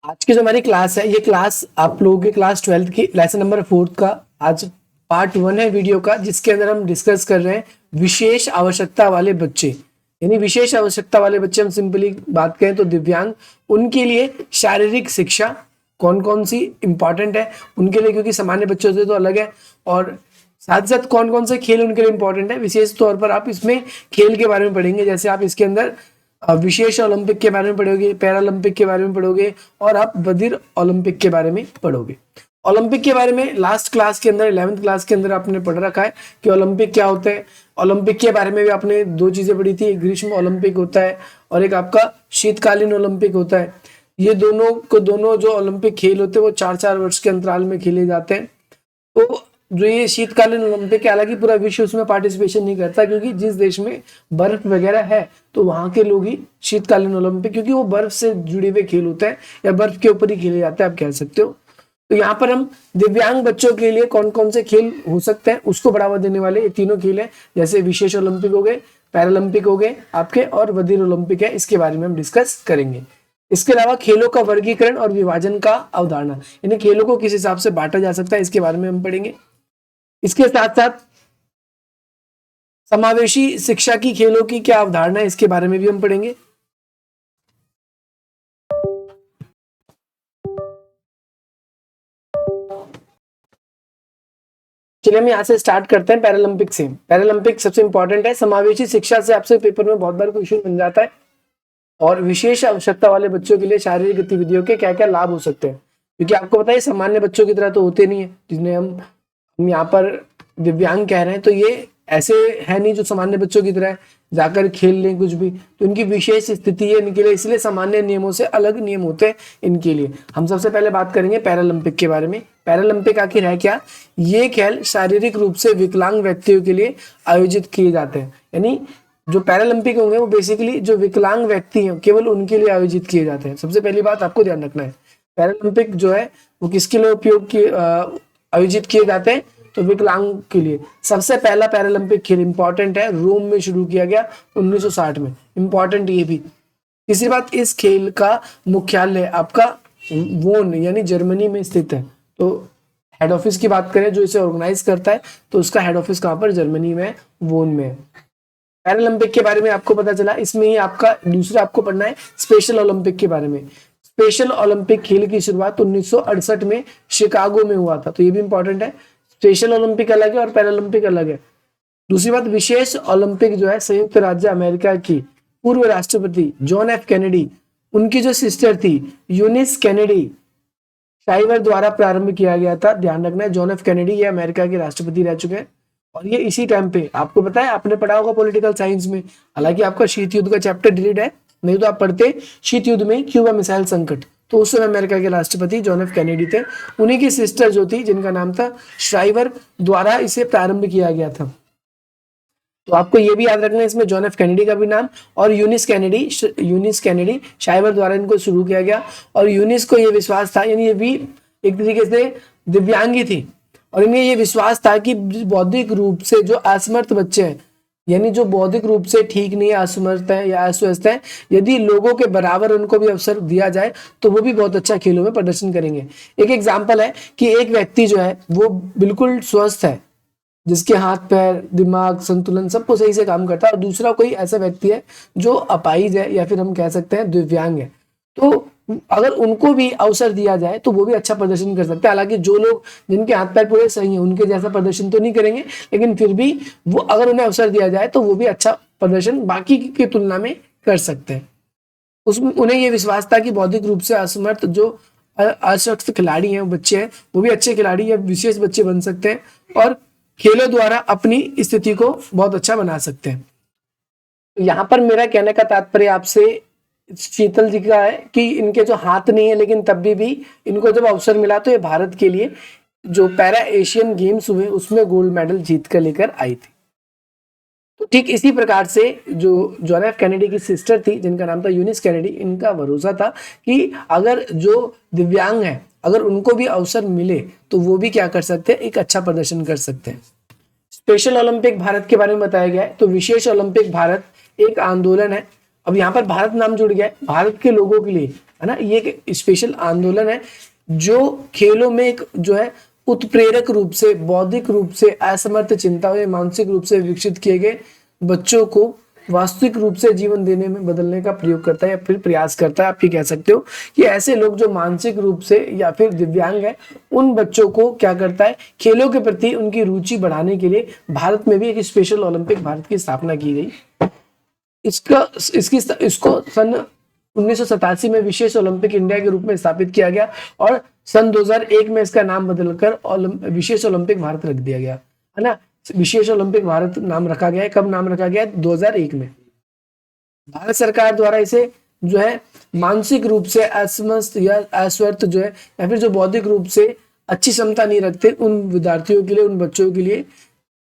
आज की जो हमारी क्लास है, ये क्लास आप लोगों के क्लास 12th की लेसन नंबर 4 का आज पार्ट 1 है वीडियो का, जिसके अंदर हम डिस्कस कर रहे हैं विशेष आवश्यकता वाले बच्चे। यानी विशेष आवश्यकता वाले बच्चे, हम सिंपली बात करें तो दिव्यांग, उनके लिए शारीरिक शिक्षा कौन कौन सी इंपॉर्टेंट है उनके लिए, क्योंकि सामान्य बच्चों से तो अलग है। और साथ साथ कौन कौन से खेल उनके लिए इंपॉर्टेंट है, विशेष तौर पर आप इसमें खेल के बारे में पढ़ेंगे। जैसे आप इसके अंदर विशेष ओलंपिक के बारे में पढ़ोगे, पैरालंपिक के बारे में पढ़ोगे, और आप बधिर ओलंपिक के बारे में पढ़ोगे। ओलंपिक के बारे में लास्ट क्लास के अंदर, 11th क्लास के अंदर आपने पढ़ रखा है कि ओलंपिक क्या होता है। ओलंपिक के बारे में भी आपने दो चीजें पढ़ी थी, एक ग्रीष्म ओलंपिक होता है और एक आपका शीतकालीन ओलंपिक होता है। ये दोनों जो ओलंपिक खेल होते हैं वो 4-4 वर्ष के अंतराल में खेले जाते हैं। तो जो ये शीतकालीन ओलंपिक है, हालांकि पूरा विश्व उसमें पार्टिसिपेशन नहीं करता, क्योंकि जिस देश में बर्फ वगैरह है तो वहां के लोग ही शीतकालीन ओलंपिक, क्योंकि वो बर्फ से जुड़े हुए खेल होते हैं या बर्फ के ऊपर ही खेले जाते हैं, आप कह सकते हो। तो यहाँ पर हम दिव्यांग बच्चों के लिए कौन कौन से खेल हो सकते हैं उसको बढ़ावा देने वाले ये तीनों खेल हैं। जैसे विशेष ओलंपिक हो गए, पैरालंपिक हो गए आपके, और बधिर ओलंपिक है, इसके बारे में हम डिस्कस करेंगे। इसके अलावा खेलों का वर्गीकरण और विभाजन का अवधारणा, यानी खेलों को किस हिसाब से बांटा जा सकता है, इसके बारे में हम पढ़ेंगे। इसके साथ साथ समावेशी शिक्षा की खेलों की क्या अवधारणा है, इसके बारे में भी हम पढ़ेंगे। चलिए हम यहाँ से स्टार्ट करते हैं पैरालंपिक से। पैरालंपिक सबसे इंपॉर्टेंट है। समावेशी शिक्षा से आपसे पेपर में बहुत बार क्वेश्चन बन जाता है। और विशेष आवश्यकता वाले बच्चों के लिए शारीरिक गतिविधियों के क्या क्या लाभ हो सकते हैं, क्योंकि आपको पता है सामान्य बच्चों की तरह तो होते नहीं है, जिन्हें हम यहाँ पर दिव्यांग कह रहे हैं। तो ये ऐसे है नहीं जो सामान्य बच्चों की तरह जाकर खेल लें कुछ भी, तो इनकी विशेष स्थिति है इनके लिए, इसलिए सामान्य नियमों से अलग नियम होते हैं इनके लिए। हम सबसे पहले बात करेंगे पैरालंपिक के बारे में। पैरालंपिक आखिर है क्या? ये खेल शारीरिक रूप से विकलांग व्यक्तियों के लिए आयोजित किए जाते हैं। यानी जो पैरालंपिक होंगे वो बेसिकली जो विकलांग व्यक्ति हैं केवल उनके लिए आयोजित किए जाते हैं। सबसे पहली बात आपको ध्यान रखना है, पैरालंपिक जो है वो किसके लिए आयोजित किए जाते हैं, तो विकलांग के लिए। सबसे पहला पैरालंपिक खेल इंपॉर्टेंट है, रोम में शुरू किया गया 1960 में। इंपॉर्टेंट ये भी। तीसरी बात, इस खेल का मुख्यालय आपका वोन यानी जर्मनी में स्थित है। तो हेड ऑफिस की बात करें जो इसे ऑर्गेनाइज करता है, तो उसका हेड ऑफिस कहाँ पर? जर्मनी में, वोन में। पैरालंपिक के बारे में आपको पता चला। इसमें ही आपका दूसरा आपको पढ़ना है स्पेशल ओलंपिक के बारे में। स्पेशल ओलंपिक खेल की शुरुआत 1968 में शिकागो में हुआ था, तो ये भी इंपॉर्टेंट है। स्पेशल ओलंपिक अलग है और पैरालंपिक अलग है। दूसरी बात, विशेष ओलंपिक जो है संयुक्त राज्य अमेरिका की पूर्व राष्ट्रपति जॉन एफ कैनेडी, उनकी जो सिस्टर थी यूनिस कैनेडी शाइवर द्वारा प्रारंभ किया गया था। ध्यान रखना है, जॉन एफ कैनेडी ये अमेरिका के राष्ट्रपति रह चुके हैं, और ये इसी टाइम पे, आपको पता है आपने पढ़ा होगा पॉलिटिकल साइंस में, हालांकि आपका शीत युद्ध का चैप्टर डिलीट है, नहीं तो आप पढ़ते शीत युद्ध में क्यूबा मिसाइल संकट। तो उस समय अमेरिका के राष्ट्रपति जॉन एफ कैनेडी थे, उन्हीं की सिस्टर जो थी जिनका नाम था श्राइवर द्वारा इसे प्रारंभ किया गया था। तो आपको ये भी याद रखना है, इसमें जॉन एफ कैनेडी का भी नाम और यूनिस कैनेडी शाइवर द्वारा इनको शुरू किया गया। और यूनिस को ये विश्वास था, यानी ये भी एक तरीके से दिव्यांगी थी, और इन्हें ये विश्वास था कि बौद्धिक रूप से जो असमर्थ बच्चे हैं, यानी जो बौद्धिक रूप से ठीक नहीं है, असमर्थ है या अस्वस्थ है, यदि लोगों के बराबर उनको भी अवसर दिया जाए तो वो भी बहुत अच्छा खेलों में प्रदर्शन करेंगे। एक एग्जाम्पल है कि एक व्यक्ति जो है वो बिल्कुल स्वस्थ है, जिसके हाथ पैर दिमाग संतुलन सबको सही से काम करता है, और दूसरा कोई ऐसा व्यक्ति है जो अपाहिज है या फिर हम कह सकते हैं दिव्यांग है। तो अगर उनको भी अवसर दिया जाए तो वो भी अच्छा प्रदर्शन कर सकते हैं। हालांकि जो लोग जिनके हाथ पैर पूरे सही हैं उनके जैसा प्रदर्शन तो नहीं करेंगे, लेकिन फिर भी वो अगर उन्हें अवसर दिया जाए तो वो भी अच्छा प्रदर्शन बाकी की तुलना में कर सकते हैं। उसमें उन्हें ये विश्वास था कि बौद्धिक रूप से असमर्थ जो अशक्त खिलाड़ी हैं, बच्चे हैं, वो भी अच्छे खिलाड़ी या विशेष बच्चे बन सकते हैं और खेलों द्वारा अपनी स्थिति को बहुत अच्छा बना सकते हैं। यहाँ पर मेरा कहने का तात्पर्य आपसे शीतल जी का है कि इनके जो हाथ नहीं है, लेकिन तब भी इनको जब अवसर मिला तो ये भारत के लिए जो पैरा एशियन गेम्स हुए उसमें गोल्ड मेडल जीत कर लेकर आई थी। तो ठीक इसी प्रकार से जो जॉन एफ कैनेडी की सिस्टर थी जिनका नाम था यूनिस कैनेडी, इनका भरोसा था कि अगर जो दिव्यांग है अगर उनको भी अवसर मिले तो वो भी क्या कर सकते हैं, एक अच्छा प्रदर्शन कर सकते हैं। स्पेशल ओलंपिक भारत के बारे में बताया गया है। तो विशेष ओलंपिक भारत एक आंदोलन है। अब यहाँ पर भारत नाम जुड़ गया है, भारत के लोगों के लिए है ना। ये एक स्पेशल आंदोलन है जो खेलों में एक जो है उत्प्रेरक रूप से, बौद्धिक रूप से असमर्थ चिंता या मानसिक रूप से विकसित किए गए बच्चों को वास्तविक रूप से जीवन देने में बदलने का प्रयोग करता है या फिर प्रयास करता है। आप ये कह सकते हो कि ऐसे लोग जो मानसिक रूप से या फिर दिव्यांग है, उन बच्चों को क्या करता है, खेलों के प्रति उनकी रुचि बढ़ाने के लिए भारत में भी एक स्पेशल ओलंपिक भारत की स्थापना की गई। इसको सन 1987 में विशेष ओलंपिक इंडिया के रूप में स्थापित किया गया और सन 2001 में इसका नाम बदलकर विशेष ओलंपिक भारत रख दिया गया, है ना। विशेष ओलंपिक भारत नाम रखा गया है। कब नाम रखा गया? 2001 में। भारत सरकार द्वारा इसे जो है मानसिक रूप से असमस्त या अस्वस्थ जो है या फिर जो बौद्धिक रूप से अच्छी क्षमता नहीं रखते उन विद्यार्थियों के लिए, उन बच्चों के लिए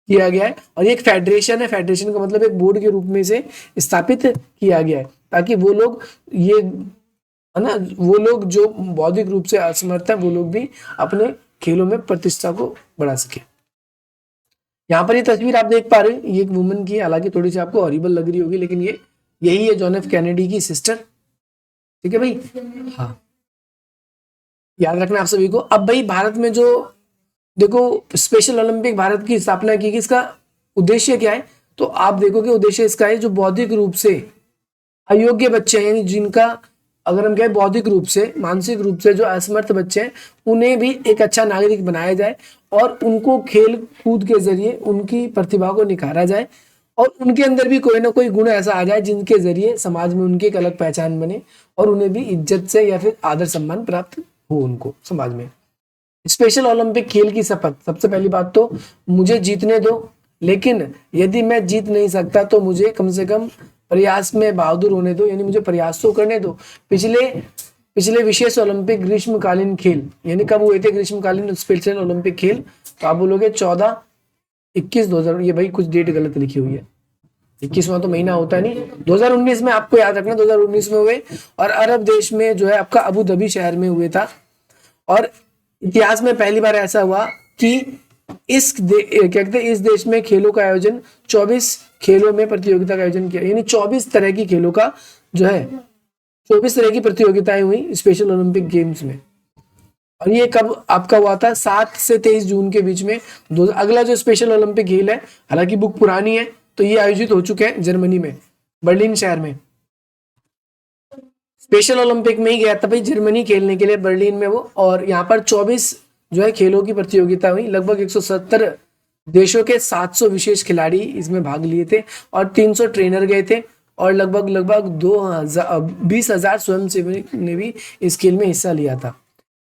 किया गया है। और ये एक फेडरेशन है, फेडरेशन का मतलब एक बोर्ड के रूप में इसे स्थापित किया गया है ताकि वो लोग ये, है ना, वो लोग जो बौद्धिक रूप से असमर्थ है वो लोग भी अपने खेलों में प्रतिष्ठा को बढ़ा सके। यहाँ पर ये तस्वीर आप देख पा रहे हैं, ये एक वुमन की, हालांकि थोड़ी सी आपको हॉरिबल लग रही होगी, लेकिन ये यही है जॉन एफ कैनेडी की सिस्टर। ठीक है भाई, हाँ याद रखना आप सभी को। अब भाई भारत में जो देखो स्पेशल ओलंपिक भारत की स्थापना की, इसका उद्देश्य क्या है? तो आप देखोगे उद्देश्य इसका है जो बौद्धिक रूप से अयोग्य बच्चे हैं, यानी जिनका अगर हम कहें बौद्धिक रूप से, मानसिक रूप से जो असमर्थ बच्चे हैं, उन्हें भी एक अच्छा नागरिक बनाया जाए और उनको खेल कूद के जरिए उनकी प्रतिभा को निखारा जाए और उनके अंदर भी कोई ना कोई गुण ऐसा आ जाए जिनके जरिए समाज में उनकी एक अलग पहचान बने और उन्हें भी इज्जत से या फिर आदर सम्मान प्राप्त हो उनको समाज में। स्पेशल ओलंपिक खेल की शपथ, सबसे पहली बात तो मुझे जीतने दो, लेकिन यदि मैं जीत नहीं सकता तो मुझे कम से कम प्रयास में बहादुर होने दो, यानी मुझे प्रयास तो करने दो। पिछले विशेष ओलंपिक ग्रीष्मकालीन खेल, यानी कब हुए थे ग्रीष्मकालीन स्पेशल ओलंपिक खेल? तो आप बोलोगे 14-21-2000, ये भाई कुछ डेट गलत लिखी हुई है, 21वां तो महीना होता नहीं, 2019 में आपको याद रखना 2019 में हुए और अरब देश में जो है आपका अबू धाबी शहर में हुए था। और इतिहास में पहली बार ऐसा हुआ कि इस देश में खेलों का आयोजन 24 खेलों में प्रतियोगिता का आयोजन किया, यानी 24 तरह की खेलों का जो है 24 तरह की प्रतियोगिताएं हुई स्पेशल ओलंपिक गेम्स में। और ये कब आपका हुआ था? 7 से 23 जून के बीच में। अगला जो स्पेशल ओलंपिक खेल है, हालांकि बुक पुरानी है, तो ये आयोजित हो चुके हैं जर्मनी में, बर्लिन शहर में। स्पेशल ओलंपिक में ही गया था भाई जर्मनी खेलने के लिए, बर्लिन में वो। और यहाँ पर 24 जो है खेलों की प्रतियोगिता हुई, लगभग 170 देशों के 700 विशेष खिलाड़ी इसमें भाग लिए थे और 300 ट्रेनर गए थे और लगभग 20,000 स्वयंसेवी ने भी इस खेल में हिस्सा लिया था।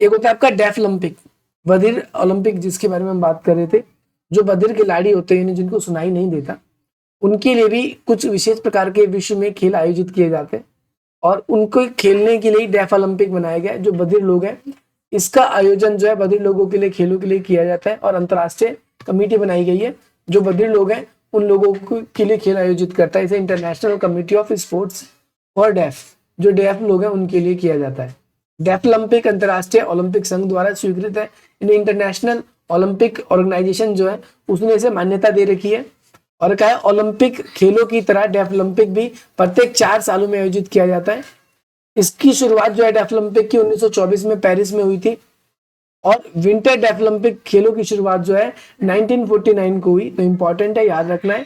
एक होता है आपका डेफ ओलंपिक, बधिर ओलंपिक, जिसके बारे में हम बात कर रहे थे। जो बधिर खिलाड़ी होते हैं जिनको सुनाई नहीं देता, उनके लिए भी कुछ विशेष प्रकार के विश्व में खेल आयोजित किए जाते हैं और उनको खेलने के लिए डेफ ओलंपिक बनाया गया। जो बधिर लोग हैं, इसका आयोजन जो है बधिर लोगों के लिए, खेलों के लिए किया जाता है और अंतर्राष्ट्रीय कमेटी बनाई गई है जो बधिर लोग हैं उन लोगों के लिए खेल आयोजित करता है। इसे international committee of sports for def, जो डेफ लोग हैं उनके लिए किया जाता है। डेफ ओलंपिक अंतर्राष्ट्रीय ओलंपिक संघ द्वारा स्वीकृत है, इंटरनेशनल ओलंपिक ऑर्गेनाइजेशन जो है उसने इसे मान्यता दे रखी है। और क्या है, ओलंपिक खेलों की तरह डेफ ओलंपिक भी प्रत्येक 4 सालों में आयोजित किया जाता है। इसकी शुरुआत जो है डेफ ओलंपिक की 1924 में पेरिस में हुई थी और विंटर डेफ ओलंपिक खेलों की शुरुआत जो है 1949 को हुई। तो इंपॉर्टेंट है, याद रखना है।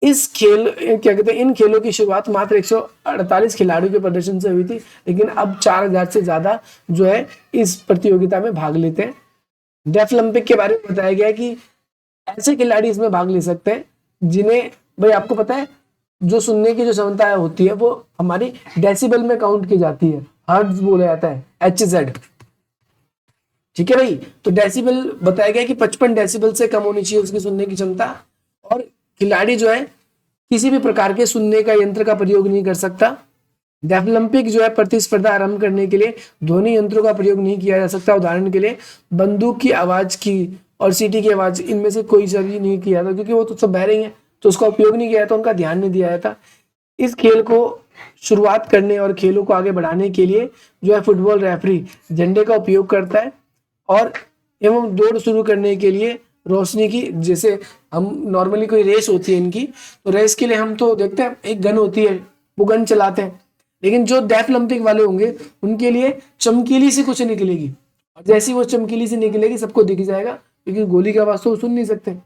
इस खेल क्या कहते हैं, इन खेलों की शुरुआत मात्र 148 खिलाड़ियों के प्रदर्शन से हुई थी, लेकिन अब 4000 से ज्यादा जो है इस प्रतियोगिता में भाग लेते हैं। डेफ ओलंपिक के बारे में बताया गया है कि ऐसे खिलाड़ी इसमें भाग ले सकते हैं जिन्हें, भाई आपको पता है जो सुनने की जो क्षमता होती है वो हमारी डेसिबल में काउंट की जाती है, हर्ट्ज बोला जाता है, HZ। ठीक है भाई, तो डेसिबल बताया गया कि 55 डेसिबल से कम होनी चाहिए उसकी सुनने की क्षमता। और खिलाड़ी जो है किसी भी प्रकार के सुनने का यंत्र का प्रयोग नहीं कर सकता। डेफ ओलंपिक जो है प्रतिस्पर्धा आरंभ करने के लिए ध्वनि यंत्रों का प्रयोग नहीं किया जा सकता। उदाहरण के लिए बंदूक की आवाज की और सीटी की आवाज, इनमें से कोई सा भी नहीं किया था, क्योंकि वो तो सब बह रही हैं, तो उसका उपयोग नहीं किया था, उनका ध्यान नहीं दिया था। इस खेल को शुरुआत करने और खेलों को आगे बढ़ाने के लिए जो है फुटबॉल रेफरी झंडे का उपयोग करता है और एवं दौड़ शुरू करने के लिए रोशनी की, जैसे हम नॉर्मली कोई रेस होती है इनकी, तो रेस के लिए हम तो देखते हैं एक गन होती है, वो गन चलाते हैं, लेकिन जो डेफलिम्पिक वाले होंगे उनके लिए चमकीली सी कुछ निकलेगी, और जैसी वो चमकीली सी निकलेगी सबको दिख जाएगा, क्योंकि गोली की आवाज तो सुन नहीं सकते।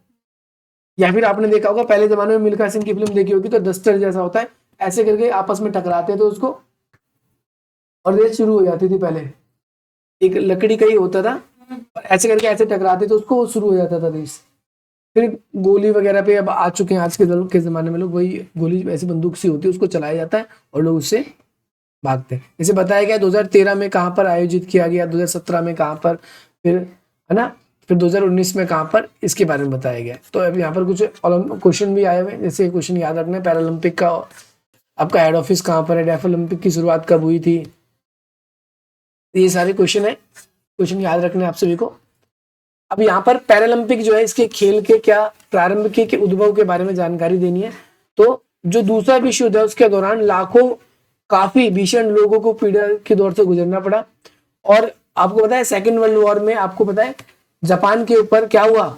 या फिर आपने देखा होगा पहले जमाने में मिल्खा सिंह की फिल्म देखी होगी, तो डस्टर जैसा होता है, ऐसे करके आपस में टकराते थे उसको और रेस शुरू हो जाती थी। पहले एक लकड़ी का ही होता था, और ऐसे करके ऐसे टकराते थे उसको, शुरू हो जाता था रेस। फिर गोली वगैरह पे अब आ चुके हैं आज के जमाने में लोग, वही गोली ऐसी बंदूक सी होती है उसको चलाया जाता है और लोग उससे भागते हैं। जैसे बताया गया 2013 में कहाँ पर आयोजित किया गया, 2017 में कहाँ पर, फिर है ना, फिर 2019 में कहाँ पर, इसके बारे में बताया गया। तो अब यहाँ पर कुछ क्वेश्चन भी आए हुए हैं, जैसे क्वेश्चन याद रखना है, पैरालंपिक का आपका हेड ऑफिस कहाँ पर है, डेफ ओलंपिक की शुरुआत कब हुई थी, ये सारे क्वेश्चन है, क्वेश्चन याद रखने हैं आप सभी को। अब यहाँ पर पैरालंपिक जो है इसके खेल के क्या प्रारंभ के उद्भव के बारे में जानकारी देनी है। तो जो दूसरा विश्व युद्ध है उसके दौरान लाखों काफी भीषण लोगों को पीड़ा के दौर से गुजरना पड़ा, और आपको पता है सेकेंड वर्ल्ड वॉर में आपको पता है जापान के ऊपर क्या हुआ,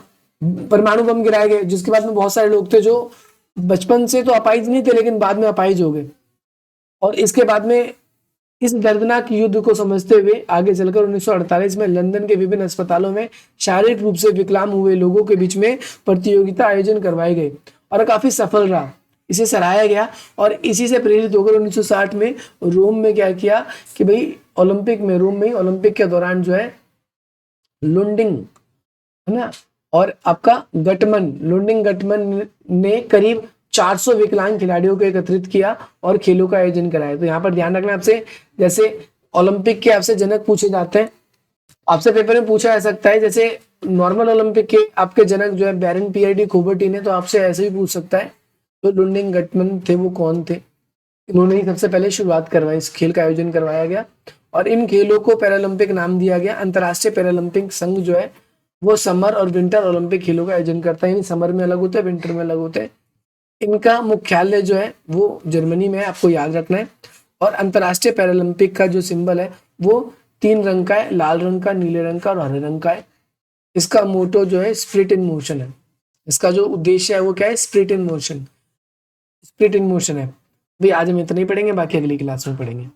परमाणु बम गिराए गए, जिसके बाद में बहुत सारे लोग थे जो बचपन से तो अपाहिज नहीं थे लेकिन बाद में अपाहिज हो गए। और इसके बाद में इस दर्दनाक युद्ध को समझते हुए आगे चलकर 1948 में लंदन के विभिन्न अस्पतालों में शारीरिक रूप से विकलांग हुए लोगों के बीच में प्रतियोगिता आयोजन करवाई गई और काफी सफल रहा, इसे सराहाया गया। और इसी से प्रेरित होकर 1960 में रोम में क्या किया कि भाई ओलंपिक में, रोम में ओलंपिक के दौरान जो है लुंडिंग है ना, और आपका गटमन, लुंडिंग गटमन ने करीब 400 विकलांग खिलाड़ियों को एकत्रित किया और खेलों का आयोजन कराया। तो यहाँ पर ध्यान रखना आपसे, जैसे ओलंपिक के आपसे जनक पूछे जाते हैं, आपसे पेपर में पूछा जा सकता है, जैसे नॉर्मल ओलंपिक के आपके जनक जो है बैरन पियर डी कुबर्टीन है, तो आपसे ऐसे भी पूछ सकता है तो लुंडिंग गटमन थे वो कौन थे, इन्होंने ही सबसे पहले शुरुआत करवाई, इस खेल का आयोजन करवाया गया और इन खेलों को पैरालंपिक नाम दिया गया। अंतर्राष्ट्रीय पैरालंपिक संघ जो है वो समर और विंटर ओलंपिक खेलों का आयोजन करता है, यानी समर में अलग होते हैं, विंटर में अलग होते हैं। इनका मुख्यालय जो है वो जर्मनी में है, आपको याद रखना है। और अंतर्राष्ट्रीय पैरालंपिक का जो सिंबल है वो 3 रंग का है, लाल रंग का, नीले रंग का और हरे रंग का है। इसका मोटो जो है स्प्रिट इन मोशन है, इसका जो उद्देश्य है वो क्या है, spirit in motion, spirit in motion है। भाई आज हम इतना ही पढ़ेंगे, बाकी अगली क्लास में पढ़ेंगे।